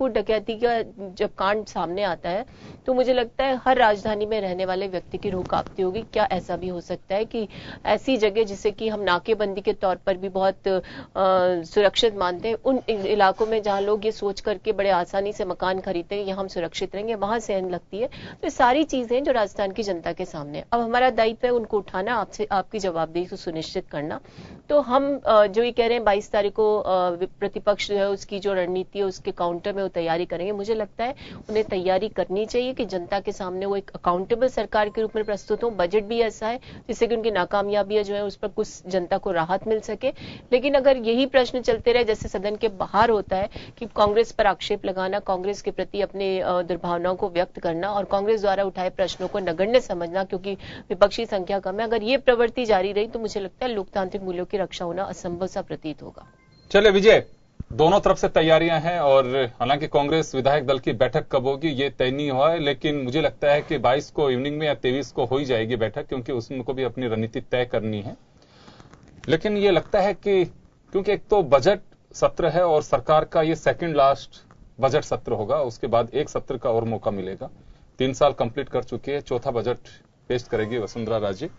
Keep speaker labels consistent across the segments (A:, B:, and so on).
A: लूटकूट डकैती का जब कांड सामने आता है तो मुझे लगता है हर राजधानी में रहने वाले व्यक्ति की रूह कांपती होगी। क्या ऐसा भी हो सकता है कि ऐसी जगह जिसे कि हम नाकेबंदी के तौर पर भी बहुत सुरक्षित मानते हैं, उन इलाकों में जहां लोग ये सोच करके बड़े आसानी से मकान खरीदते हैं, यहाँ हम सुरक्षित रहेंगे, वहां से लगती है। तो ये सारी चीजें जो राजस्थान की जनता के सामने, अब हमारा दायित्व है उनको उठाना, आपसे आपकी जवाबदेही को सुनिश्चित करना। तो हम जो ये कह रहे हैं 22 तारीख को प्रतिपक्ष जो है उसकी जो रणनीति है उसके काउंटर में वो तैयारी करेंगे, मुझे लगता है उन्हें तैयारी करनी चाहिए कि जनता के सामने वो एक अकाउंटेबल सरकार के रूप में प्रस्तुत हो। बजट भी ऐसा है जिससे कि उनकी नाकामयाबियां जो है उस पर कुछ जनता को राहत मिल सके। लेकिन अगर यही प्रश्न चलते रहे जैसे सदन के बाहर होता है कि कांग्रेस पर आक्षेप लगाना, कांग्रेस के प्रति अपने दुर्भावनाओं को व्यक्त करना और कांग्रेस द्वारा उठाए प्रश्नों को नगण्य समझना क्योंकि विपक्षी संख्या कम है, अगर ये प्रवृत्ति जारी रही तो मुझे लगता है लोकतांत्रिक मूल्यों की रक्षा होना असंभव सा प्रतीत होगा।
B: चले विजय, दोनों तरफ से तैयारियां हैं और हालांकि कांग्रेस विधायक दल की बैठक कब होगी ये तय नहीं हुआ है, लेकिन मुझे लगता है कि 22 को इवनिंग में या 23 को हो ही जाएगी बैठक, क्योंकि उसमें को भी अपनी रणनीति तय करनी है। लेकिन ये लगता है कि क्योंकि एक तो बजट सत्र है और सरकार का ये सेकंड लास्ट बजट सत्र होगा, उसके बाद एक सत्र का और मौका मिलेगा। 3 साल कंप्लीट कर चुके हैं, चौथा बजट पेश करेगी वसुंधरा राजे।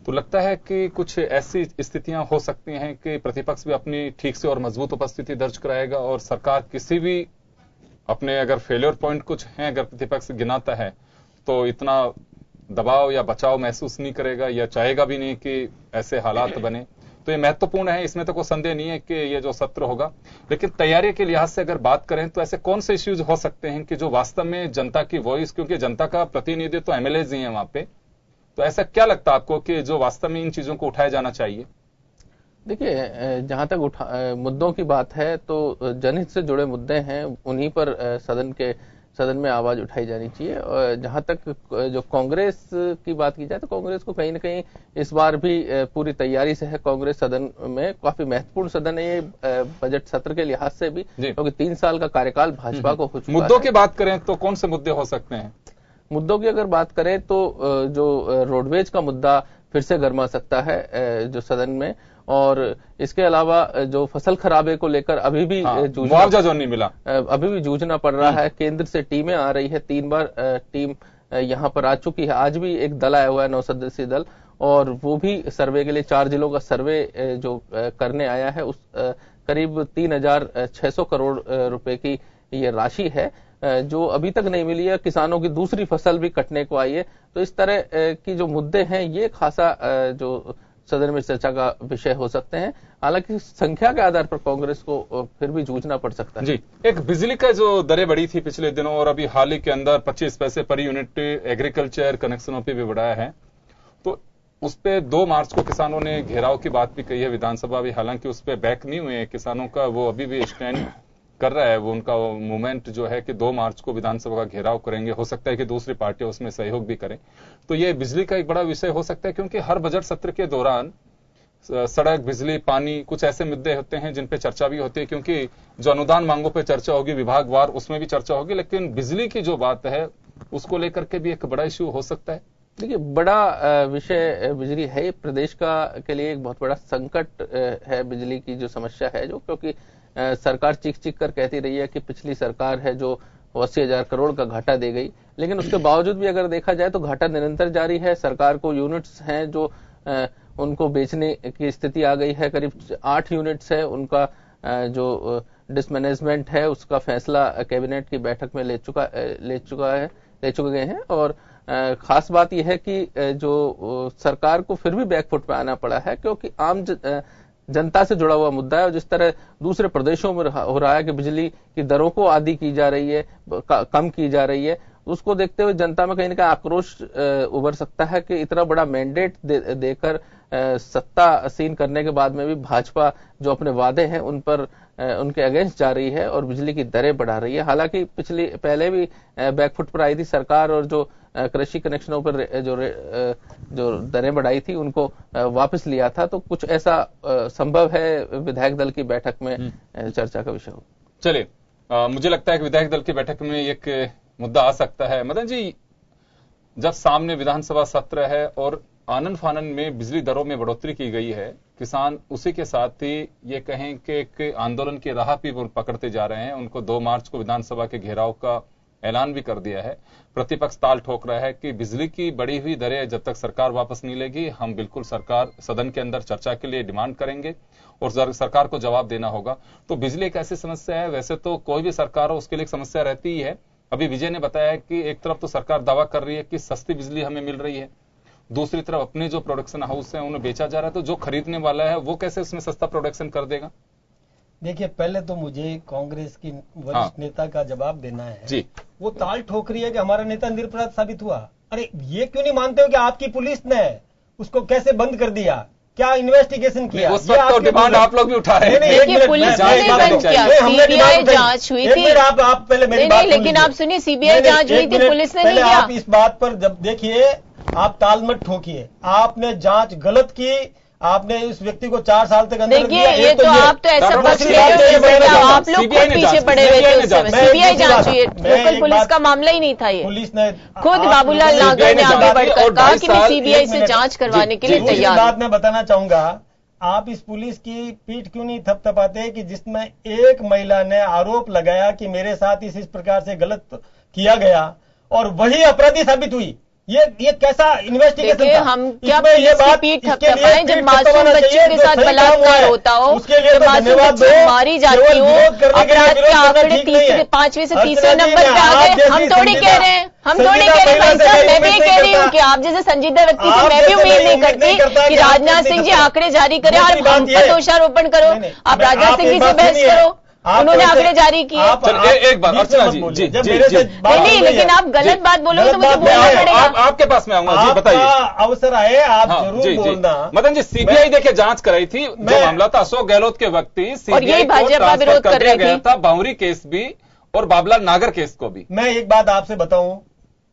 B: तो लगता है कि कुछ ऐसी स्थितियां हो सकती हैं कि प्रतिपक्ष भी अपनी ठीक से और मजबूत उपस्थिति दर्ज कराएगा और सरकार किसी भी अपने अगर फेलियर पॉइंट कुछ हैं अगर प्रतिपक्ष गिनाता है तो इतना दबाव या बचाव महसूस नहीं करेगा या चाहेगा भी नहीं कि ऐसे हालात बने। तो ये महत्वपूर्ण है, इसमें तो कोई संदेह नहीं है कि ये जो सत्र होगा। लेकिन तैयारी के लिहाज से अगर बात करें तो ऐसे कौन से इश्यूज हो सकते हैं कि जो वास्तव में जनता की वॉइस, क्योंकि जनता का प्रतिनिधित्व तो एमएलएज ही है वहां पे, तो ऐसा क्या लगता है आपको कि जो वास्तव में इन चीजों को उठाया जाना चाहिए?
C: देखिए, जहां तक मुद्दों की बात है तो जनहित से जुड़े मुद्दे हैं, उन्हीं पर सदन में आवाज उठाई जानी चाहिए। और जहां तक जो कांग्रेस की बात की जाए तो कांग्रेस को कहीं ना कहीं इस बार भी पूरी तैयारी से है। कांग्रेस सदन में काफी महत्वपूर्ण सदन है ये बजट सत्र के लिहाज से भी, क्योंकि 3 साल का कार्यकाल भाजपा को हो चुका है।
B: मुद्दों की बात करें तो कौन से मुद्दे हो सकते हैं?
C: मुद्दों की अगर बात करें तो जो रोडवेज का मुद्दा फिर से गर्मा सकता है जो सदन में, और इसके अलावा जो फसल खराबे को लेकर अभी भी
B: मुआवजा जो नहीं मिला,
C: अभी भी जूझना पड़ रहा है। केंद्र से टीमें आ रही है, 3 बार टीम यहां पर आ चुकी है। आज भी एक दल आया हुआ है 9 सदस्यीय दल, और वो भी सर्वे के लिए 4 जिलों का सर्वे जो करने आया है। उस करीब 3,600 करोड़ रुपए की ये राशि है जो अभी तक नहीं मिली है। किसानों की दूसरी फसल भी कटने को आई है। तो इस तरह की जो मुद्दे हैं ये खासा जो सदन में चर्चा का विषय हो सकते हैं। हालांकि संख्या के आधार पर कांग्रेस को फिर भी जूझना पड़ सकता है।
B: जी, एक बिजली का जो दरें बढ़ी थी पिछले दिनों और अभी हाल ही के अंदर 25 पैसे पर यूनिट एग्रीकल्चर कनेक्शनों पर भी बढ़ाया है, तो उस पे 2 मार्च को किसानों ने घेराव की बात भी कही है। विधानसभा भी हालांकि उस पर बैक नहीं हुए किसानों का, वो अभी भी स्टैंड कर रहा है। वो उनका मूवमेंट जो है कि 2 मार्च को विधानसभा का घेराव करेंगे। हो सकता है कि दूसरी पार्टियां उसमें सहयोग भी करें। तो ये बिजली का एक बड़ा विषय हो सकता है, क्योंकि हर बजट सत्र के दौरान सड़क, बिजली, पानी, कुछ ऐसे मुद्दे होते हैं जिन पे चर्चा भी होती है, क्योंकि जो अनुदान मांगों पे चर्चा होगी विभागवार, उसमें भी चर्चा होगी। लेकिन बिजली की जो बात है उसको लेकर के भी एक बड़ा इश्यू हो सकता है।
C: देखिए, बड़ा विषय बिजली है। प्रदेश का के लिए एक बहुत बड़ा संकट है बिजली की जो समस्या है, जो क्योंकि सरकार चीख चीख कर कहती रही है कि पिछली सरकार है जो 80,000 करोड़ का घाटा दे गई, लेकिन उसके बावजूद भी अगर देखा जाए तो घाटा निरंतर जारी है। सरकार को यूनिट्स हैं जो उनको बेचने की स्थिति आ गई है। करीब 8 यूनिट्स है, उनका जो डिसमैनेजमेंट है उसका फैसला कैबिनेट की बैठक में ले चुके गए हैं। और खास बात यह है कि जो सरकार को फिर भी बैकफुट पे आना पड़ा है, क्योंकि आम जनता से जुड़ा हुआ मुद्दा है। और जिस तरह दूसरे प्रदेशों में हो रहा है कि बिजली की दरों को आधी की जा रही है, कम की जा रही है, उसको देखते हुए जनता में कहीं ना कहीं आक्रोश उभर सकता है कि इतना बड़ा मैंडेट देकर सत्ता आसीन करने के बाद में भी भाजपा जो अपने वादे हैं उन पर उनके अगेंस्ट जा रही है और बिजली की दरें बढ़ा रही है। हालांकि पहले भी बैकफुट पर आई थी सरकार, और जो कृषि कनेक्शनों पर जो दरें बढ़ाई थी उनको वापस लिया था। तो कुछ ऐसा संभव है विधायक दल की बैठक में चर्चा का विषय हो।
B: चलिए, मुझे लगता है कि विधायक दल की बैठक में एक मुद्दा आ सकता है। मदन जी, जब सामने विधानसभा सत्र है और आनन फानन में बिजली दरों में बढ़ोतरी की गई है, किसान उसी के साथ ही ये कहें कि एक आंदोलन की राह भी वो पकड़ते जा रहे हैं। उनको 2 मार्च को विधानसभा के घेराव का ऐलान भी कर दिया है। प्रतिपक्ष ताल ठोक रहा है कि बिजली की बढ़ी हुई दरें जब तक सरकार वापस नहीं लेगी, हम बिल्कुल सरकार सदन के अंदर चर्चा के लिए डिमांड करेंगे और सरकार को जवाब देना होगा। तो बिजली एक ऐसी समस्या है, वैसे तो कोई भी सरकार हो उसके लिए एक समस्या रहती ही है। अभी विजय ने बताया कि एक तरफ तो सरकार दावा कर रही है कि सस्ती बिजली हमें मिल रही है, दूसरी तरफ अपने जो प्रोडक्शन हाउस है उन्हें बेचा जा रहा है, तो जो खरीदने वाला है वो कैसे उसमें सस्ता प्रोडक्शन कर देगा?
D: देखिए, पहले तो मुझे कांग्रेस की वरिष्ठ नेता का जवाब देना है
B: जी।
D: वो ताल ठोक रही है कि हमारा नेता निरपराध साबित हुआ। अरे ये क्यों नहीं मानते हो कि आपकी पुलिस ने उसको कैसे बंद कर दिया, क्या इन्वेस्टिगेशन किया?
B: उस वक्त तो डिमांड आप लोग भी उठा रहे हैं।
A: देखिए, पुलिस ने बंद किया, सीबीआई जांच हुई थी।
D: आप पहले मेरी बात
A: लेकिन आप सुनिए, सीबीआई जांच हुई थी, पुलिस ने नहीं किया।
D: आप इस बात पर जब देखिए, आप ताल मत ठोकिए। आपने जांच गलत की, आपने इस व्यक्ति को 4 साल तक अंदर
A: देखिए, ये तो आप तो ऐसा पक्ष ले रहे हो, आप लोग खुद पीछे पड़े हुए थे उस समय। सीबीआई जांच हुई है, लोकल पुलिस का मामला ही नहीं था ये।
D: पुलिस ने
A: खुद बाबूलाल नागर ने आगे बढ़कर कहा कि मैं सीबीआई से जांच करवाने के लिए तैयार हूं।
D: बात मैं बताना चाहूंगा, आप इस पुलिस की पीठ क्यों नहीं थपथपाते कि जिसमें एक महिला ने आरोप लगाया कि मेरे साथ इस प्रकार से गलत किया गया और वही अपराधी साबित हुई। ये कैसा इन्वेस्टिगेशन था?
A: हम क्या पुलिस की पीठ थपथपाएं जब मासूम बच्चों के साथ बलात्कार होता हो, जब मासूम बच्चे मारी जाती हो, अपराध के आंकड़े 5वें से 30वें नंबर पे आ गए। हम थोड़ी कह रहे हैं, भाई साहब, मैं भी कह रही हूँ कि आप जैसे संजीदा व्यक्ति से मैं भी उम्मीद नहीं करती कि राजनाथ सिंह जी आंकड़े जारी करें और हम पर दोषारोपण करो। आप राजनाथ सिंह जी से बहस करो, उन्होंने आंकड़े जारी किए।
B: एक बार अर्चना जी
A: नहीं, लेकिन आप गलत बात बोलोगे तो मुझे बोलना पड़ेगा।
B: आपके पास में आऊंगा जी, बताइए।
D: अवसर आए, आप जरूर बोलना।
B: मदन जी, सीबीआई देखिए जांच कराई थी, जो मामला था अशोक गहलोत के वक्त ही सीबीआई को ट्रांसफर कर दिया गया था, बावरी केस भी और बाबूलाल नागर केस को भी।
D: मैं एक बात आपसे बताऊं,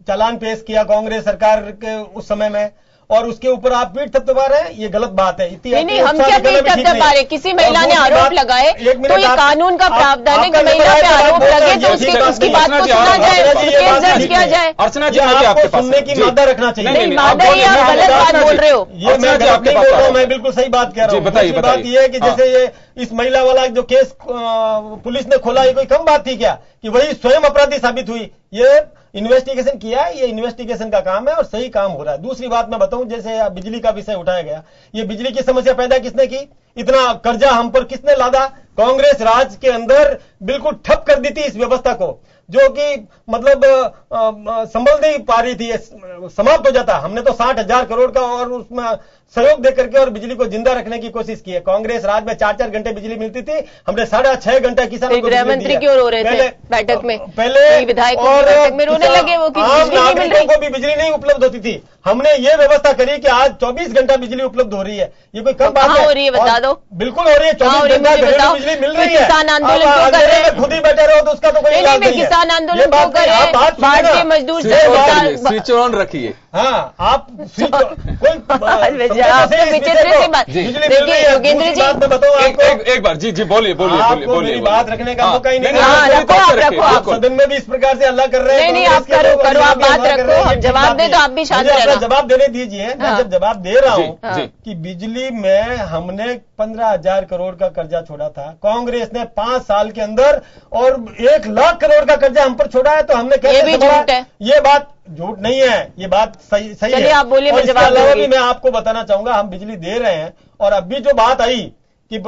D: चालान पेश किया कांग्रेस सरकार के उस समय में और उसके ऊपर आप पीठ थपथपा रहे हैं, ये गलत बात है।
A: नहीं, हम क्या पीठ थपथपा रहे? किसी महिला ने आरोप लगाए तो ये कानून का प्रावधान है कि महिला पे आरोप लगे तो उसकी बात को सुना जाए, केस दर्ज किया जाए।
B: अर्चना जी,
D: आपको सुनने की मादा रखना चाहिए।
A: नहीं, मादा ही आप गलत बात बोल रहे हो।
D: ये मैं गलत नहीं बोल रहा हूँ, मैं बिल्कुल सही बात कह रहा हूँ।
B: बताइए।
D: बात ये है कि जैसे ये इस महिला वाला जो केस पुलिस ने खोला, ये कोई कम बात थी क्या कि वही स्वयं अपराधी साबित हुई? ये इन्वेस्टिगेशन किया है, ये इन्वेस्टिगेशन का काम है और सही काम हो रहा है। दूसरी बात मैं बताऊं, जैसे बिजली का विषय उठाया गया, ये बिजली की समस्या पैदा किसने की? इतना कर्जा हम पर किसने लादा? कांग्रेस राज के अंदर बिल्कुल ठप कर दी थी इस व्यवस्था को, जो कि मतलब संभल नहीं पा रही थी, समाप्त हो जाता। हमने तो 60,000 करोड़ का और उसमें सहयोग देकर के और बिजली को जिंदा रखने की कोशिश की है। कांग्रेस राज में 4-4 घंटे बिजली मिलती थी, हमने 6.5 घंटा किसानों को।
A: गृह मंत्री क्यों रो रहे थे बैठक में?
D: पहले
A: विधायक बैठक में रोने लगे वो कि बिजली नहीं मिल रही,
D: को भी बिजली नहीं उपलब्ध होती थी। हमने ये व्यवस्था करी कि आज 24 घंटा बिजली उपलब्ध हो रही है। ये कोई कम बात
A: हो रही है? बता दो।
D: बिल्कुल हो रही है, 24 घंटा बिजली मिल रही है।
A: किसान आंदोलन क्यों कर रहे हैं?
D: खुद ही बैठे रहो तो उसका तो कोई इलाज नहीं है।
A: किसान आंदोलन क्यों कर रहे हैं? भारतीय मजदूर
B: स्विच ऑन रखिए।
D: हाँ, आप
A: विचित्र सी बात। देखिए योगेंद्र जी,
B: एक बार जी बोलिए।
D: बात रखने का मौका ही नहीं।
A: रखो आप
D: सदन में भी इस प्रकार से हल्ला कर रहे हैं।
A: नहीं, आप करो, आप बात रखो, हम जवाब दे तो आप भी शांत रहना।
D: जवाब देने दीजिए। मैं जब जवाब दे रहा हूँ कि बिजली में हमने 15,000 करोड़ का कर्जा छोड़ा था, कांग्रेस ने 5 साल के अंदर और 1 लाख करोड़ का कर्जा हम पर छोड़ा है, तो हमने कैसे संभाला? ये बात झूठ नहीं है, ये बात सही है।
A: आप बोलिए, मैं जवाब
D: अलावा भी मैं आपको बताना चाहूंगा, हम बिजली दे रहे हैं और अभी जो बात आई कि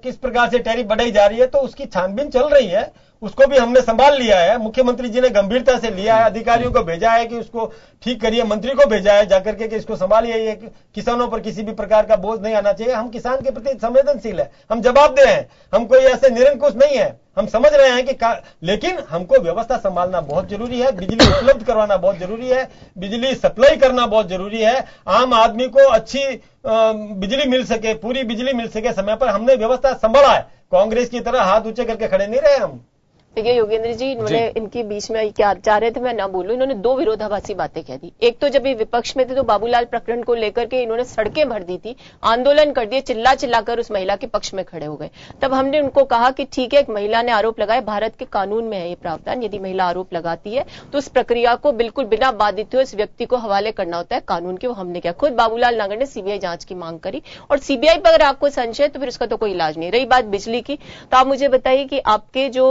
D: किस प्रकार से टैरिफ बढ़ाई जा रही है, तो उसकी छानबीन चल रही है, उसको भी हमने संभाल लिया है। मुख्यमंत्री जी ने गंभीरता से लिया है, अधिकारियों को भेजा है कि उसको ठीक करिए, मंत्री को भेजा है जाकर के कि इसको संभालिए, ये किसानों पर किसी भी प्रकार का बोझ नहीं आना चाहिए। हम किसान के प्रति संवेदनशील है, हम जवाब दे रहे हैं, हम कोई ऐसे निरंकुश नहीं है, हम समझ रहे हैं कि लेकिन हमको व्यवस्था संभालना बहुत जरूरी है, बिजली उपलब्ध करवाना बहुत जरूरी है, बिजली सप्लाई करना बहुत जरूरी है, आम आदमी को अच्छी बिजली मिल सके, पूरी बिजली मिल सके समय पर। हमने व्यवस्था संभाला है, कांग्रेस की तरह हाथ ऊंचे करके खड़े नहीं रहे हम।
A: देखिए योगेंद्र जी, इन्होंने इनके बीच में क्या चाह रहे थे मैं ना बोलूं, इन्होंने दो विरोधाभासी बातें कह दी। एक तो जब ये विपक्ष में थे तो बाबूलाल प्रकरण को लेकर के इन्होंने सड़कें भर दी थी, आंदोलन कर दिए, चिल्ला चिल्लाकर उस महिला के पक्ष में खड़े हो गए। तब हमने उनको कहा कि ठीक है, एक महिला ने आरोप लगाया, भारत के कानून में है ये प्रावधान, यदि महिला आरोप लगाती है तो उस प्रक्रिया को बिल्कुल बिना बाधित हुए उस व्यक्ति को हवाले करना होता है कानून के। वो हमने किया, खुद बाबूलाल नागर ने सीबीआई जांच की मांग करी, और सीबीआई पर अगर आपको संशय तो फिर उसका तो कोई इलाज नहीं। रही बात बिजली की, तो आप मुझे बताइए कि आपके जो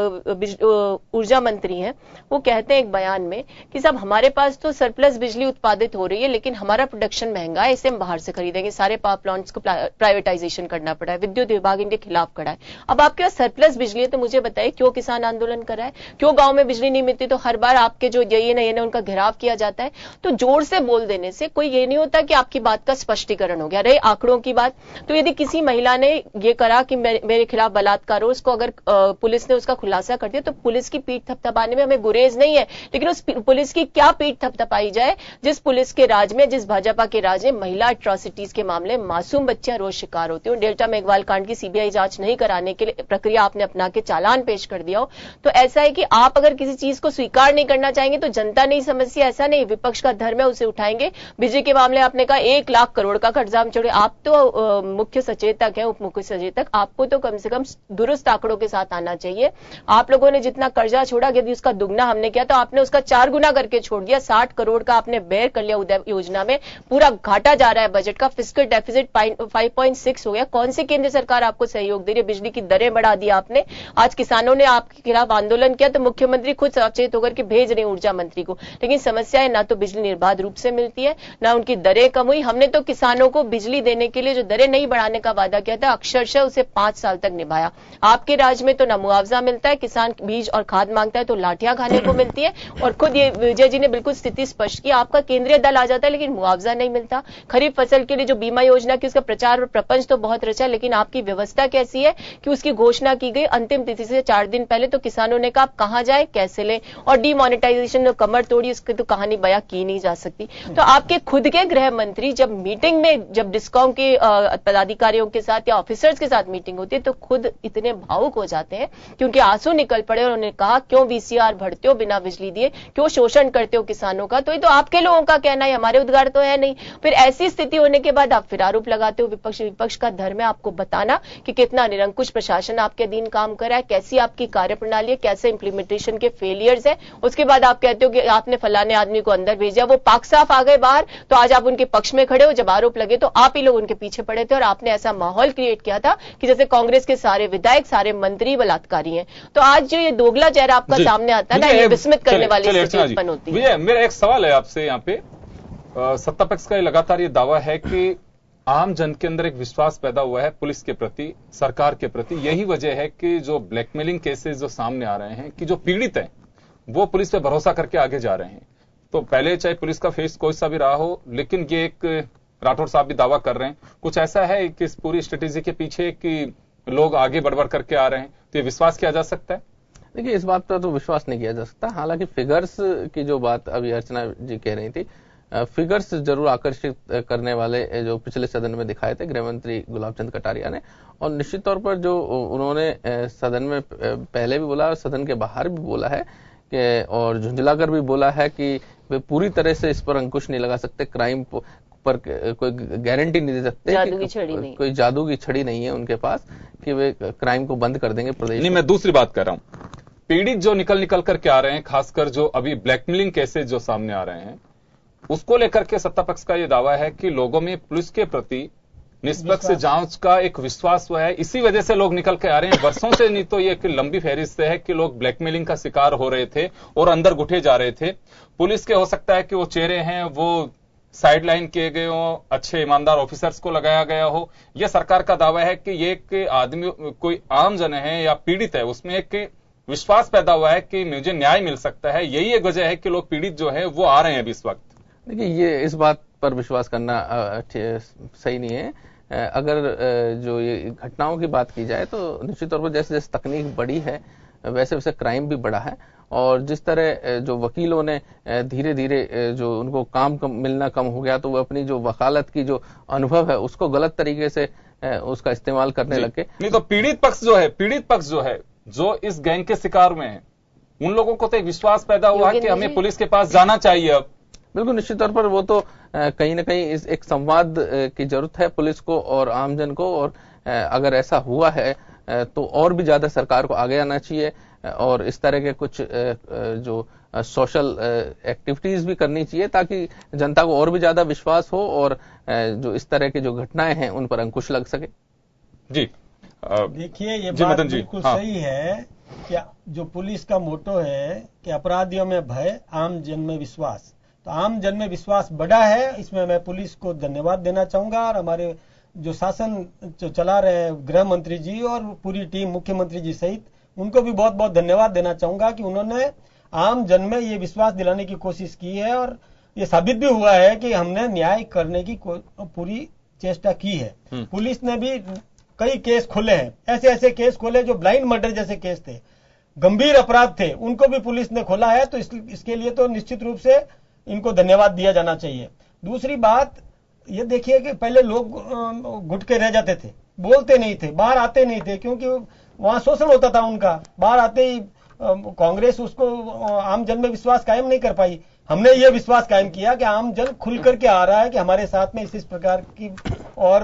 A: ऊर्जा मंत्री हैं वो कहते हैं एक बयान में कि साहब हमारे पास तो सरप्लस बिजली उत्पादित हो रही है, लेकिन हमारा प्रोडक्शन महंगा है, इसे हम बाहर से खरीदेंगे, सारे पावर प्लांट्स को प्राइवेटाइजेशन करना पड़ा है, विद्युत विभाग इनके खिलाफ खड़ा है। अब आपके पास सरप्लस बिजली है तो मुझे बताइए क्यों किसान आंदोलन कर रहा है, क्यों गांव में बिजली नहीं मिलती तो हर बार आपके जो ये ना उनका घेराव किया जाता है। तो जोर से बोल देने से कोई ये नहीं होता कि आपकी बात का स्पष्टीकरण हो गया। रहे आंकड़ों की बात, तो यदि किसी महिला ने ये करा कि मेरे खिलाफ बलात्कार हो, उसको अगर पुलिस ने उसका खुलासा कर दिया तो पुलिस की पीठ थपथपाने में हमें गुरेज नहीं है, लेकिन उस पुलिस की क्या पीठ थपथपाई जाए जिस पुलिस के राज में, जिस भाजपा के राज में महिला एट्रोसिटीज के मामले मासूम बच्चियां रोज शिकार होती हैं। डेल्टा मेघवाल कांड की सीबीआई जांच नहीं कराने के लिए प्रक्रिया आपने अपना के चालान पेश कर दिया हो, तो ऐसा है कि आप अगर किसी चीज को स्वीकार नहीं करना चाहेंगे तो जनता नहीं समझती, ऐसा नहीं, विपक्ष का धर्म है, उसे उठाएंगे। बिजली के मामले आपने कहा 1 लाख करोड़ का कर्जा हम छोड़े, आप तो मुख्य सचेतक है, उप मुख्य सचेतक, आपको तो कम से कम दुरुस्त आंकड़ों के साथ आना चाहिए। आप लोगों ने जितना कर्जा छोड़ा, यदि उसका दुगना हमने किया तो आपने उसका 4 गुना करके छोड़ दिया। 60 करोड़ का आपने बेयर कर लिया उदय योजना में, पूरा घाटा जा रहा है बजट का, फिस्कल डेफिसिट 5.6 हो गया। कौन सी केंद्र सरकार आपको सहयोग दे रही है? बिजली की दरें बढ़ा दी आपने। आज किसानों ने आपके खिलाफ आंदोलन किया तो मुख्यमंत्री खुद सचेत होकर के भेज रहे ऊर्जा मंत्री को, लेकिन समस्या है ना तो बिजली निर्बाध रूप से मिलती है, ना उनकी दरें कम हुई। हमने तो किसानों को बिजली देने के लिए जो दरें नहीं बढ़ाने का वादा किया था, अक्षरशः उसे 5 साल तक निभाया। आपके राज में तो ना मुआवजा मिलता है, किसान बीज और खाद मांगता है तो लाठियां खाने को मिलती है, और खुद ये विजय जी ने बिल्कुल स्थिति स्पष्ट की, आपका केंद्रीय दल आ जाता है लेकिन मुआवजा नहीं मिलता। खरीफ फसल के लिए जो बीमा योजना की उसका प्रचार और प्रपंच तो बहुत रचा, लेकिन आपकी व्यवस्था कैसी है कि उसकी घोषणा की गई अंतिम तिथि से 4 दिन पहले, तो किसानों ने कहा आप कहां जाए कैसे लें, और डीमोनेटाइजेशन कमर तोड़ी, उसकी तो कहानी बयां की नहीं जा सकती। तो आपके खुद के गृह मंत्री जब मीटिंग में, जब डिस्कॉम के पदाधिकारियों के साथ या ऑफिसर्स के साथ मीटिंग होती है तो खुद इतने भावुक हो जाते हैं क्योंकि आंसू निकल पड़े, और उन्होंने कहा क्यों वीसीआर भरते हो बिना बिजली दिए, क्यों शोषण करते हो किसानों का। तो ये तो आपके लोगों का कहना है, हमारे उद्गार तो है नहीं। फिर ऐसी स्थिति होने के बाद आप फिर आरोप लगाते हो विपक्ष का धर्म है आपको बताना कि कितना निरंकुश प्रशासन आपके अधीन काम कर रहा है, कैसी आपकी कार्यप्रणाली है, कैसे इंप्लीमेंटेशन के फेलियर्स है। उसके बाद आप कहते हो कि आपने फलाने आदमी को अंदर भेजा, वो पाक साफ आ गए बाहर, तो आज आप उनके पक्ष में खड़े हो। जब आरोप लगे तो आप ही लोग उनके पीछे पड़े थे और आपने ऐसा माहौल क्रिएट किया था कि जैसे कांग्रेस के सारे विधायक, सारे मंत्री बलात्कारी हैं। तो आज जो ये दोगला चेहरा आपका सामने आता है ना, ये विस्मित करने वाली स्थिति उत्पन्न होती है।
B: मेरा एक सवाल है आपसे यहाँ पे, सत्ता पक्ष का लगातार ये दावा है कि आम जन के अंदर एक विश्वास पैदा हुआ है पुलिस के प्रति, सरकार के प्रति। यही वजह है कि जो ब्लैकमेलिंग केसेस जो सामने आ रहे हैं कि जो पीड़ित हैं वो पुलिस पे भरोसा करके आगे जा रहे हैं। तो पहले चाहे पुलिस का फेस कोई सा भी रहा हो, लेकिन ये एक राठौर साहब भी दावा कर रहे हैं, कुछ ऐसा है कि इस पूरी स्ट्रेटेजी के पीछे कि लोग आगे बढ़ करके आ रहे हैं, तो ये विश्वास किया जा सकता है?
C: देखिए, इस बात पर तो विश्वास नहीं किया जा सकता। हालांकि फिगर्स की जो बात अभी अर्चना जी कह रही थी, फिगर्स जरूर आकर्षित करने वाले जो पिछले सदन में दिखाए थे गृह मंत्री गुलाब चंद कटारिया ने, और निश्चित तौर पर जो उन्होंने सदन में पहले भी बोला और सदन के बाहर भी बोला है कि, और झुंझलाकर भी बोला है कि वे पूरी तरह से इस पर अंकुश नहीं लगा सकते, क्राइम पर कोई गारंटी नहीं दे सकते,
A: जादू की छड़ी नहीं,
C: कोई जादू की छड़ी नहीं है उनके पास कि वे क्राइम को बंद कर देंगे प्रदेश
B: नहीं। मैं दूसरी बात कर रहा हूं, पीड़ित जो निकल करके आ रहे हैं, खासकर जो अभी ब्लैकमेलिंग केसेस जो सामने आ रहे हैं, उसको लेकर के सत्ता पक्ष का यह दावा है कि लोगों में पुलिस के प्रति निष्पक्ष जांच का एक विश्वास हुआ है, इसी वजह से लोग निकल के आ रहे हैं। वर्षों से नहीं तो ये एक लंबी फहरिस्त है कि लोग ब्लैकमेलिंग का शिकार हो रहे थे और अंदर घुटे जा रहे थे। पुलिस के हो सकता है कि वो चेहरे हैं वो साइडलाइन किए गए हो, अच्छे ईमानदार ऑफिसर्स को लगाया गया हो। यह सरकार का दावा है कि ये एक आदमी कोई आम जन है या पीड़ित है, उसमें एक विश्वास पैदा हुआ है कि मुझे न्याय मिल सकता है। यही एक वजह है कि लोग पीड़ित जो है वो आ रहे हैं अभी इस वक्त।
C: देखिए, ये इस बात पर विश्वास करना सही नहीं है। अगर जो ये घटनाओं की बात की जाए तो निश्चित तौर पर जैसे जैसे तकनीक बढ़ी है वैसे वैसे क्राइम भी बढ़ा है, और जिस तरह जो वकीलों ने धीरे धीरे जो उनको काम मिलना कम हो गया तो वो अपनी जो वकालत की जो अनुभव है उसको गलत तरीके से उसका इस्तेमाल करने लगे।
B: नहीं तो पीड़ित पक्ष जो है जो इस गैंग के शिकार में हैं, उन लोगों को तो एक विश्वास पैदा हुआ है कि हमें पुलिस के पास जाना चाहिए। अब
C: बिल्कुल निश्चित तौर पर वो तो कहीं ना कहीं इस एक संवाद की जरूरत है पुलिस को और आमजन को, और अगर ऐसा हुआ है तो और भी ज्यादा सरकार को आगे आना चाहिए और इस तरह के कुछ जो सोशल एक्टिविटीज भी करनी चाहिए ताकि जनता को और भी ज्यादा विश्वास हो और जो इस तरह की जो घटनाएं हैं उन पर अंकुश लग सके।
B: जी
D: देखिए, ये बात बिल्कुल सही है कि जो पुलिस का मोटो है कि अपराधियों में भय, आम जन में विश्वास, तो आम जन में विश्वास बढ़ा है। इसमें मैं पुलिस को धन्यवाद देना चाहूंगा और हमारे जो शासन जो चला रहे हैं गृह मंत्री जी और पूरी टीम, मुख्यमंत्री जी सहित, उनको भी बहुत बहुत धन्यवाद देना चाहूंगा कि उन्होंने आम जन में ये विश्वास दिलाने की कोशिश की है और ये साबित भी हुआ है कि हमने न्याय करने की पूरी चेष्टा की है। पुलिस ने भी कई केस खोले हैं, ऐसे ऐसे केस खोले जो ब्लाइंड मर्डर जैसे केस थे, गंभीर अपराध थे, उनको भी पुलिस ने खोला है। तो इसके लिए तो निश्चित रूप से इनको धन्यवाद दिया जाना चाहिए। दूसरी बात ये देखिए कि पहले लोग घुट के रह जाते थे, बोलते नहीं थे, बाहर आते नहीं थे, क्योंकि वहां शोषण होता था उनका। बाहर आते ही कांग्रेस उसको आम जन में विश्वास कायम नहीं कर पाई। हमने ये विश्वास कायम किया कि आम जन खुल करके आ रहा है कि हमारे साथ में इस प्रकार की और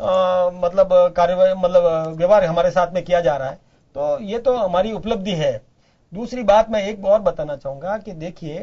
D: मतलब कार्यवाही, मतलब व्यवहार हमारे साथ में किया जा रहा है। तो ये तो हमारी उपलब्धि है। दूसरी बात मैं एक और बताना चाहूंगा कि देखिए,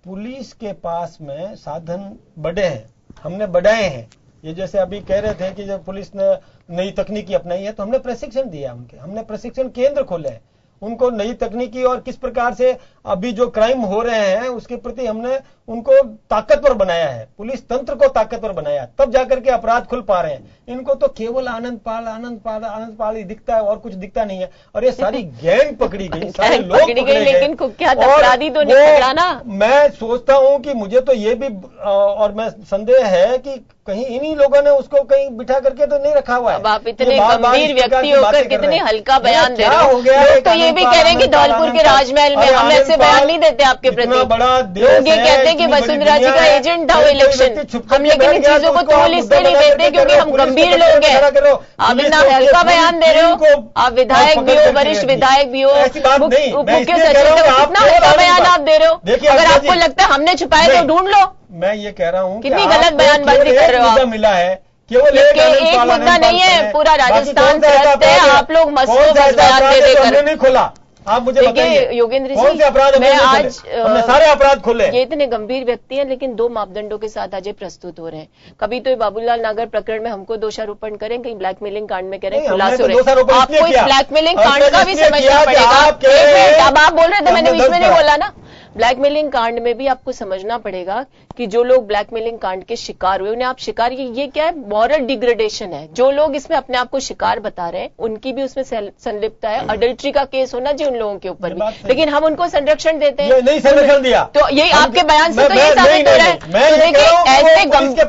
D: पुलिस के पास में साधन बड़े हैं, हमने बढ़ाए हैं। ये जैसे अभी कह रहे थे कि जब पुलिस ने नई तकनीकी अपनाई है तो हमने प्रशिक्षण दिया उनके, हमने प्रशिक्षण केंद्र खोले हैं उनको नई तकनीकी और किस प्रकार से अभी जो क्राइम हो रहे हैं उसके प्रति हमने उनको ताकतवर बनाया है, पुलिस तंत्र को ताकतवर बनाया, तब जाकर के अपराध खुल पा रहे हैं। इनको तो केवल आनंद पाल ही दिखता है और कुछ दिखता नहीं है। और ये सारी गैंग पकड़ी गई, सारे लोग पकड़े गए,
A: लेकिन कुख्यात अपराधी तो नहीं पकड़ा ना।
D: मैं सोचता हूं कि मुझे तो ये भी और मैं संदेह है कि कहीं इन्हीं लोगों ने उसको कहीं बिठा करके तो नहीं रखा हुआ है।
A: अब आप इतने गंभीर व्यक्ति होकर कितने हल्का बयान दे रहे हो। लोग तो ये भी कह रहे हैं कि धौलपुर के राजमहल में हम ऐसे बयान नहीं देते आपके प्रति। लोग ये कहते हैं कि वसुंधरा जी का एजेंट था वो इलेक्शन, हम लेकिन इन चीजों को तो पुलिस से नहीं देते क्योंकि हम गंभीर लोग हैं। आप इतना हल्का बयान दे रहे हो, आप विधायक भी हो, वरिष्ठ विधायक भी हो, मुख्य सचिव हो, कितना हल्का बयान आप दे रहे हो। अगर आपको लगता है हमने छुपाए तो ढूंढ लो।
D: मैं ये कह रहा हूँ
A: कितनी गलत बयानबाजी कर रहे हो आप।
D: मिला है केवल
A: एक मुद्दा नहीं है, पूरा राजस्थान त्रस्त है, आप लोग मसलों बस बयान दे देकर
D: नहीं खोला। आप मुझे बताइए
A: योगेंद्र
D: कौन से अपराध
A: मैं आज
D: हमने सारे अपराध खोले।
A: ये इतने गंभीर व्यक्ति हैं लेकिन दो मापदंडों के साथ आज प्रस्तुत हो रहे हैं। कभी तो बाबूलाल नागर प्रकरण में हमको दोषारोपण करें, कहीं ब्लैकमेलिंग कांड में करें खुलासे हो रहे हैं। आपको इस ब्लैकमेलिंग कांड का भी समझना पड़ेगा। अब आप बोल रहे थे, मैंने बीच में नहीं बोला ना। ब्लैकमेलिंग कांड में भी आपको समझना पड़ेगा कि जो लोग ब्लैकमेलिंग कांड के शिकार हुए उन्हें आप शिकार, ये क्या है, मॉरल डिग्रेडेशन है। जो लोग इसमें अपने आप को शिकार बता रहे हैं उनकी भी उसमें संलिप्तता है। अडल्ट्री का केस होना चाहिए उन लोगों के ऊपर भी, लेकिन हम उनको संरक्षण देते हैं।
D: नहीं संरक्षण दिया
A: तो यही आपके बयान से तो ये साबित हो रहा है। तो देखिए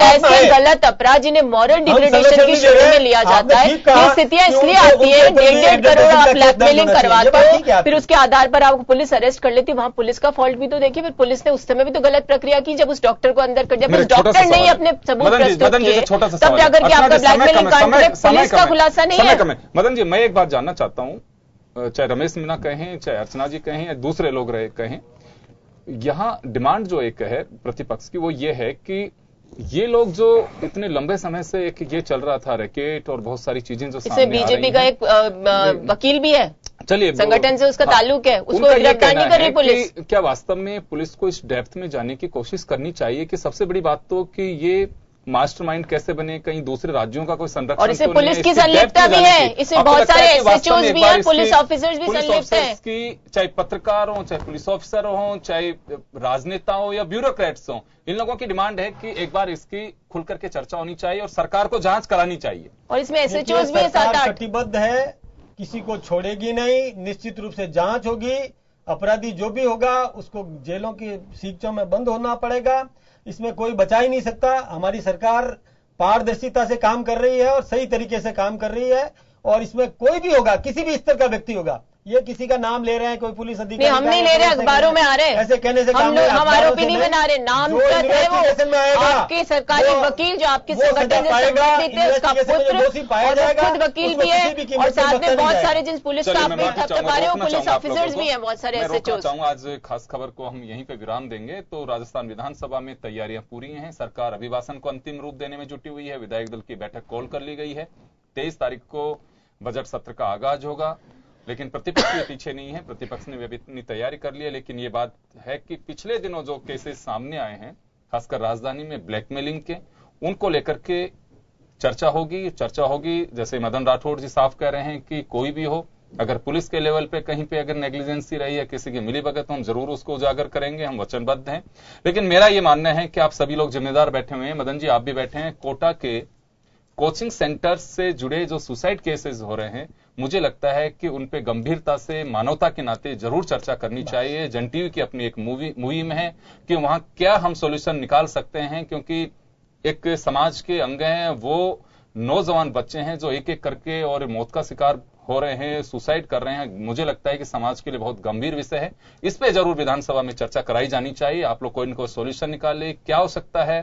A: ऐसे गलत अपराध जिन्हें मॉरल डिग्रेडेशन की श्रेणी में लिया जाता है, ये स्थितियां इसलिए आती है। 1.5 करोड़ आप ब्लैकमेलिंग करवाते हो, फिर उसके आधार पर आपको पुलिस अरेस्ट कर लेती है। वहां पुलिस का फॉल्ट भी तो देखिए, फिर पुलिस ने उस समय भी तो गलत प्रक्रिया की जब उस डॉक्टर को अंदर कर दिया। फिर डॉक्टर ने अपने सबूत प्रस्तुत किए, तब जाकर के आपका ब्लैकमेलिंग कांड में पुलिस का खुलासा नहीं है।
B: मदन जी, मैं एक बात जानना चाहता हूं, चाहे रमेश मीना कहें, चाहे अर्चना जी कहें या दूसरे लोग रहे कहें, यहां डिमांड जो एक है प्रतिपक्ष की वो ये है कि ये लोग जो इतने लंबे समय से एक ये चल रहा था रैकेट और बहुत सारी चीजें जो
A: इसमें बीजेपी का एक वकील भी है,
B: चलिए
A: संगठन से उसका ताल्लुक है, उसको गिरफ्तार नहीं कर रही पुलिस।
B: क्या वास्तव में पुलिस को इस डेप्थ में जाने की कोशिश करनी चाहिए कि सबसे बड़ी बात तो कि ये मास्टरमाइंड कैसे बने, कहीं दूसरे राज्यों का कोई संरक्षण,
A: और इसमें पुलिस की संलिप्तता भी है, इसमें बहुत सारे एसएचओज भी हैं, पुलिस ऑफिसर्स भी संलिप्त हैं
B: की, चाहे पत्रकार हो, चाहे पुलिस ऑफिसर हो, चाहे राजनेता हो या ब्यूरोक्रेट्स हो, इन लोगों की डिमांड है कि एक बार इसकी खुल करके चर्चा होनी चाहिए और सरकार को जांच करानी चाहिए।
A: और इसमें एसएचओज भी 7-8
D: कटिबद्ध है, किसी को छोड़ेगी नहीं, निश्चित रूप से जांच होगी, अपराधी जो भी होगा उसको जेलों की सीगचों में बंद होना पड़ेगा, इसमें कोई बचा ही नहीं सकता। हमारी सरकार पारदर्शिता से काम कर रही है और सही तरीके से काम कर रही है, और इसमें कोई भी होगा, किसी भी स्तर का व्यक्ति होगा, ये किसी का नाम ले रहे हैं, कोई पुलिस अधिकारी
A: नहीं, हम नहीं ले रहे, अखबारों में आ रहे हैं।
D: ऐसे कहने से
A: हम लोग हम आरोपी नहीं बना रहे, नाम है वो आपके सरकारी वकील जो आपके संगठन से संबंध देते हैं, उसका पुत्र और खुद वकील भी है, और साथ में बहुत सारे जिन पुलिस स्टाफ में थपथपा रहे हो पुलिस ऑफिसर्स भी हैं, बहुत सारे ऐसे चोर।
B: आज खास खबर को हम यहीं पे विराम देंगे। तो राजस्थान विधानसभा में तैयारियां पूरी हैं, सरकार अभिभाषण को अंतिम रूप देने में जुटी हुई है, विधायक दल की बैठक कॉल कर ली गई है, 23 तारीख को बजट सत्र का आगाज होगा। लेकिन प्रतिपक्ष के पीछे नहीं है, प्रतिपक्ष ने भी इतनी तैयारी कर ली है। लेकिन ये बात है कि पिछले दिनों जो केसेस सामने आए हैं, खासकर राजधानी में ब्लैकमेलिंग के, उनको लेकर के चर्चा होगी। जैसे मदन राठौड़ जी साफ कह रहे हैं कि कोई भी हो, अगर पुलिस के लेवल पे कहीं पे अगर नेग्लिजेंसी रही है, किसी की मिलीभगत, तो हम जरूर उसको उजागर करेंगे, हम वचनबद्ध हैं। लेकिन मेरा ये मानना है कि आप सभी लोग जिम्मेदार बैठे हुए हैं, मदन जी आप भी बैठे हैं, कोटा के कोचिंग सेंटर से जुड़े जो सुसाइड केसेस हो रहे हैं, मुझे लगता है कि उन पे गंभीरता से मानवता के नाते जरूर चर्चा करनी चाहिए। जन टीवी की अपनी एक मुहिम है कि वहां क्या हम सॉल्यूशन निकाल सकते हैं, क्योंकि एक समाज के अंग हैं, वो नौजवान बच्चे हैं जो एक एक करके और मौत का शिकार हो रहे हैं, सुसाइड कर रहे हैं। मुझे लगता है कि समाज के लिए बहुत गंभीर विषय है, इस पे जरूर विधानसभा में चर्चा कराई जानी चाहिए। आप लोग कोई न कोई सॉल्यूशन निकाले, क्या हो सकता है,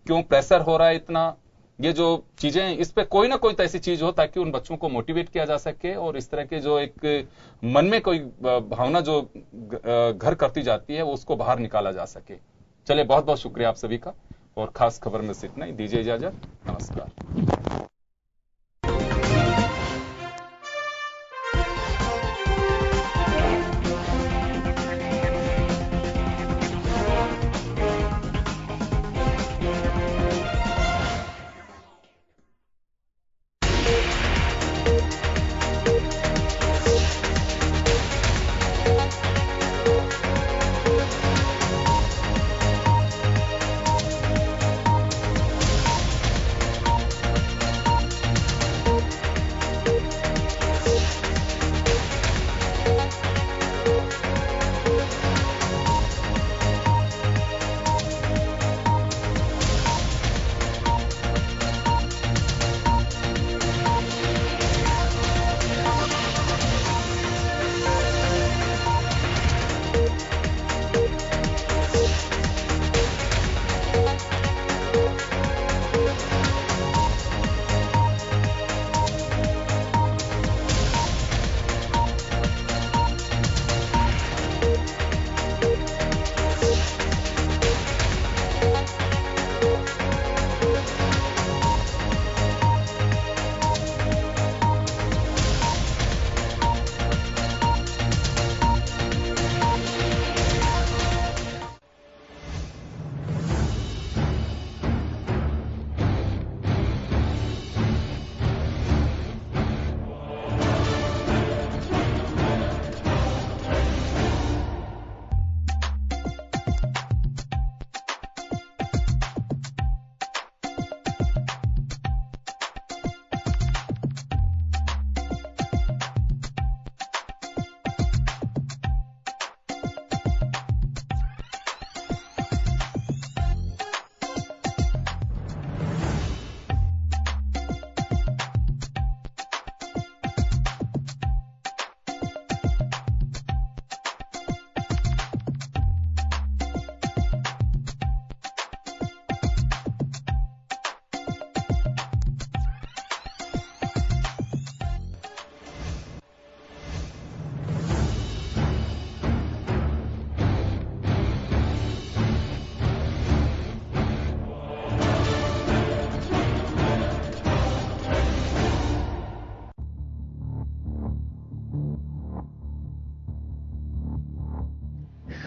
B: क्यों प्रेशर हो रहा है इतना, ये जो चीजें, इस पे कोई ना कोई तो ऐसी चीज हो ताकि उन बच्चों को मोटिवेट किया जा सके, और इस तरह के जो एक मन में कोई भावना जो घर करती जाती है वो उसको बाहर निकाला जा सके। चलिए, बहुत बहुत शुक्रिया आप सभी का, और खास खबर में से इतना ही, दीजिए इजाजत, नमस्कार।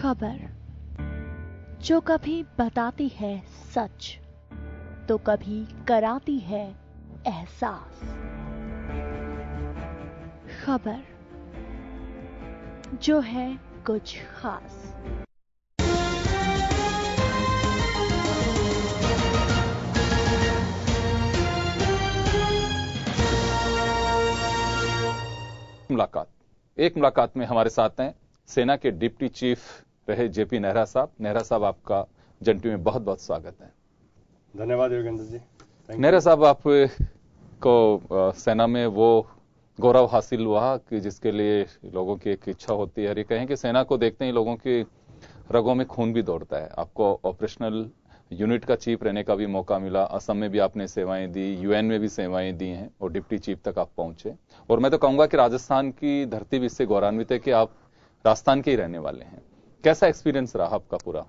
E: खबर जो कभी बताती है सच तो कभी कराती है एहसास। खबर जो है कुछ खास।
B: एक मुलाकात में हमारे साथ हैं सेना के डिप्टी चीफ रहे जेपी नेहरा साहब। नेहरा साहब, आपका जन टीवी में बहुत बहुत स्वागत है।
F: धन्यवाद योगेंद्र जी।
B: नेहरा साहब, आप को सेना में वो गौरव हासिल हुआ कि जिसके लिए लोगों की एक इच्छा होती है। और ये कहें कि सेना को देखते ही लोगों की रगों में खून भी दौड़ता है। आपको ऑपरेशनल यूनिट का चीफ रहने का भी मौका मिला, असम में भी आपने सेवाएं दी, यूएन में भी सेवाएं दी हैं और डिप्टी चीफ तक आप पहुंचे। और मैं तो कहूंगा कि राजस्थान की धरती भी इससे गौरवान्वित है कि आप राजस्थान के ही रहने वाले हैं। कैसा एक्सपीरियंस रहा आपका पूरा?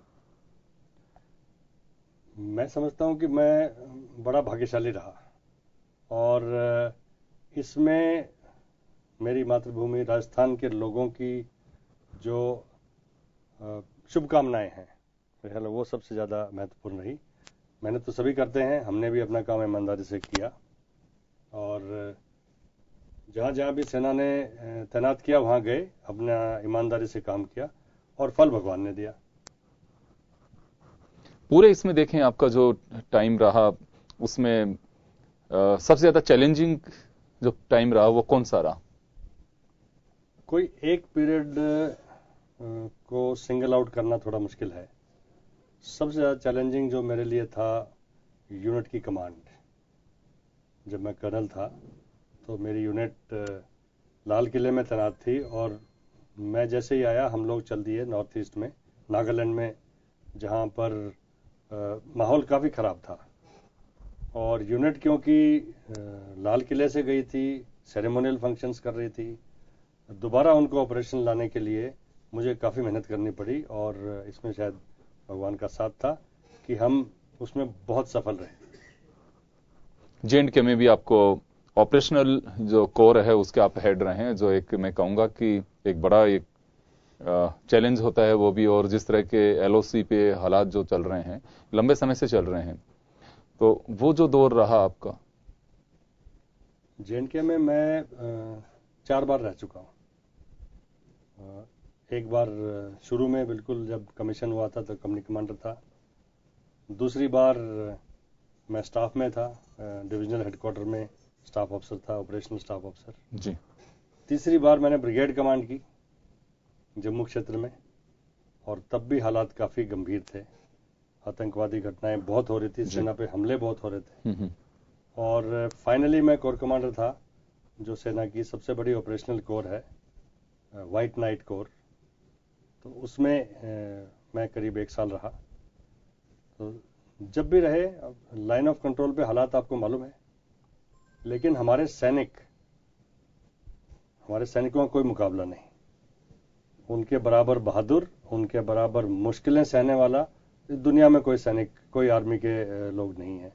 F: मैं समझता हूं कि मैं बड़ा भाग्यशाली रहा और इसमें मेरी मातृभूमि राजस्थान के लोगों की जो शुभकामनाएं हैं वो सबसे ज़्यादा महत्वपूर्ण रही। मेहनत तो सभी करते हैं, हमने भी अपना काम ईमानदारी से किया और जहाँ जहाँ भी सेना ने तैनात किया वहाँ गए, अपना ईमानदारी से काम किया और फल भगवान ने दिया।
B: पूरे इसमें देखें आपका जो टाइम रहा उसमें सबसे ज्यादा चैलेंजिंग जो टाइम रहा वो कौन सा रहा?
F: कोई एक पीरियड को सिंगल आउट करना थोड़ा मुश्किल है। सबसे ज़्यादा चैलेंजिंग जो मेरे लिए था यूनिट की कमांड। जब मैं कर्नल था तो मेरी यूनिट लाल किले में तैनात थी और मैं जैसे ही आया हम लोग चल दिए नॉर्थ ईस्ट में, नागालैंड में, जहाँ पर माहौल काफ़ी ख़राब था और यूनिट क्योंकि लाल किले से गई थी, सेरेमोनियल फंक्शंस कर रही थी, दोबारा उनको ऑपरेशन लाने के लिए मुझे काफ़ी मेहनत करनी पड़ी और इसमें शायद भगवान का साथ था कि हम उसमें बहुत सफल रहे।
B: जे&के में भी आपको ऑपरेशनल जो कोर है उसके आप हेड रहे हैं, जो एक मैं कहूंगा कि एक बड़ा एक चैलेंज होता है वो भी, और जिस तरह के एलओसी पे हालात जो चल रहे हैं लंबे समय से चल रहे हैं, तो वो जो दौर रहा आपका।
F: जे&के में मैं 4 बार रह चुका हूँ। एक बार शुरू में बिल्कुल जब कमीशन हुआ था तो कंपनी कमांडर था। दूसरी बार मैं स्टाफ में था, डिविजनल हेडक्वार्टर में स्टाफ अफसर था, ऑपरेशनल स्टाफ अफसर
B: जी।
F: तीसरी बार मैंने ब्रिगेड कमांड की जम्मू क्षेत्र में और तब भी हालात काफ़ी गंभीर थे। आतंकवादी घटनाएं बहुत हो रही थी, सेना पे हमले बहुत हो रहे थे और फाइनली मैं कोर कमांडर था जो सेना की सबसे बड़ी ऑपरेशनल कोर है, व्हाइट नाइट कोर। तो उसमें मैं करीब 1 साल रहा। तो जब भी रहे लाइन ऑफ कंट्रोल पे हालात आपको मालूम है, लेकिन हमारे सैनिकों का कोई मुकाबला नहीं। उनके बराबर बहादुर, उनके बराबर मुश्किलें सहने वाला इस दुनिया में कोई सैनिक, कोई आर्मी के लोग नहीं है।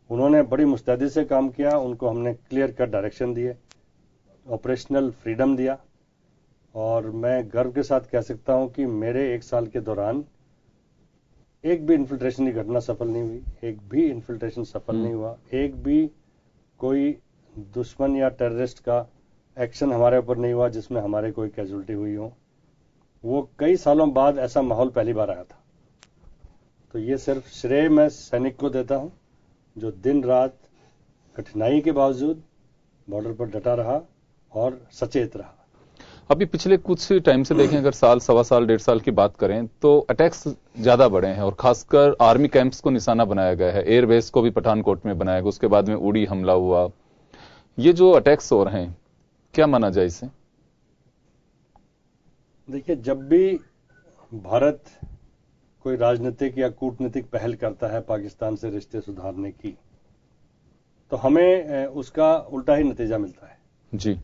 F: उन्होंने बड़ी मुस्तैदी से काम किया, उनको हमने क्लियर कट डायरेक्शन दिए, ऑपरेशनल फ्रीडम दिया और मैं गर्व के साथ कह सकता हूं कि मेरे 1 साल के दौरान एक भी इन्फिल्ट्रेशन की घटना सफल नहीं हुई, एक भी इन्फिल्ट्रेशन सफल नहीं हुआ, एक भी कोई दुश्मन या टेररिस्ट का एक्शन हमारे ऊपर नहीं हुआ जिसमें हमारे कोई कैजुअल्टी हुई हो। वो कई सालों बाद ऐसा माहौल पहली बार आया था। तो ये सिर्फ श्रेय मैं सैनिक को देता हूं जो दिन रात कठिनाई के बावजूद बॉर्डर पर डटा रहा और सचेत रहा।
B: अभी पिछले कुछ टाइम से देखें, अगर साल, सवा साल, 1.5 साल की बात करें तो अटैक्स ज्यादा बढ़े हैं और खासकर आर्मी कैंप्स को निशाना बनाया गया है। एयरबेस को भी पठानकोट में बनाया गया, उसके बाद में उड़ी हमला हुआ। ये जो अटैक्स हो रहे हैं, क्या माना जाए इसे?
F: देखिए, जब भी भारत कोई राजनीतिक या कूटनीतिक पहल करता है पाकिस्तान से रिश्ते सुधारने की, तो हमें उसका उल्टा ही नतीजा मिलता है।
B: जी,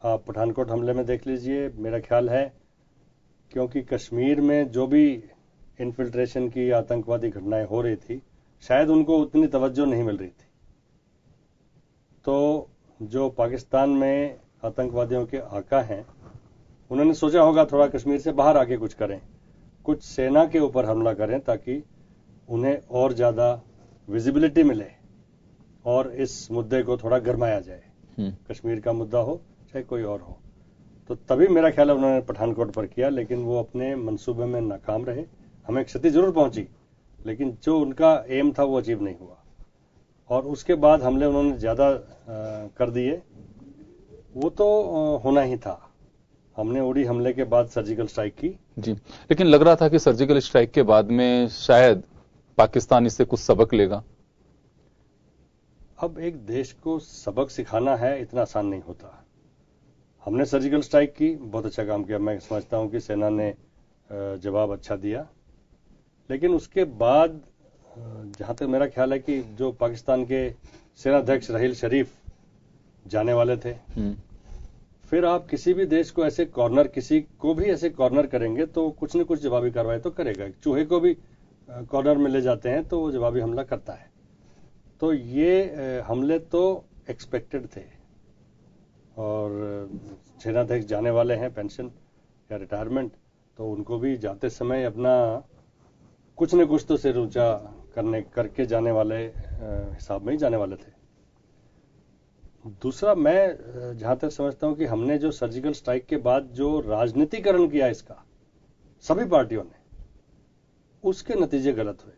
F: आप पठानकोट हमले में देख लीजिए। मेरा ख्याल है क्योंकि कश्मीर में जो भी इन्फिल्ट्रेशन की आतंकवादी घटनाएं हो रही थी, शायद उनको उतनी तवज्जो नहीं मिल रही थी। तो जो पाकिस्तान में आतंकवादियों के आका हैं, उन्होंने सोचा होगा थोड़ा कश्मीर से बाहर आके कुछ करें, कुछ सेना के ऊपर हमला करें ताकि उन्हें और ज़्यादा विजिबिलिटी मिले और इस मुद्दे को थोड़ा गरमाया जाए। कश्मीर का मुद्दा हो चाहे कोई और हो। तो तभी मेरा ख्याल है उन्होंने पठानकोट पर किया, लेकिन वो अपने मंसूबे में नाकाम रहे। हमें क्षति जरूर पहुंची, लेकिन जो उनका एम था वो अचीव नहीं हुआ और उसके बाद हमले उन्होंने ज़्यादा कर दिए। वो तो होना ही था। हमने उड़ी हमले के बाद सर्जिकल स्ट्राइक की।
B: जी, लेकिन लग रहा था कि सर्जिकल स्ट्राइक के बाद में शायद पाकिस्तान इससे कुछ सबक लेगा।
F: अब एक देश को सबक सिखाना है, इतना आसान नहीं होता। हमने सर्जिकल स्ट्राइक की, बहुत अच्छा काम किया। मैं समझता हूं कि सेना ने जवाब अच्छा दिया, लेकिन उसके बाद जहां तक मेरा ख्याल है कि जो पाकिस्तान के सेनाध्यक्ष रहील शरीफ जाने वाले थे, फिर आप किसी भी देश को ऐसे कॉर्नर, किसी को भी ऐसे कॉर्नर करेंगे तो कुछ न कुछ जवाबी कार्रवाई तो करेगा। चूहे को भी कॉर्नर में ले जाते हैं तो वो जवाबी हमला करता है। तो ये हमले तो एक्सपेक्टेड थे, और सेनाध्यक्ष जाने वाले हैं पेंशन या रिटायरमेंट, तो उनको भी जाते समय अपना कुछ न कुछ तो सिर ऊंचा करके जाने वाले हिसाब में ही जाने वाले थे। दूसरा, मैं जहां तक समझता हूं कि हमने जो सर्जिकल स्ट्राइक के बाद जो राजनीतिकरण किया इसका सभी पार्टियों ने, उसके नतीजे गलत हुए।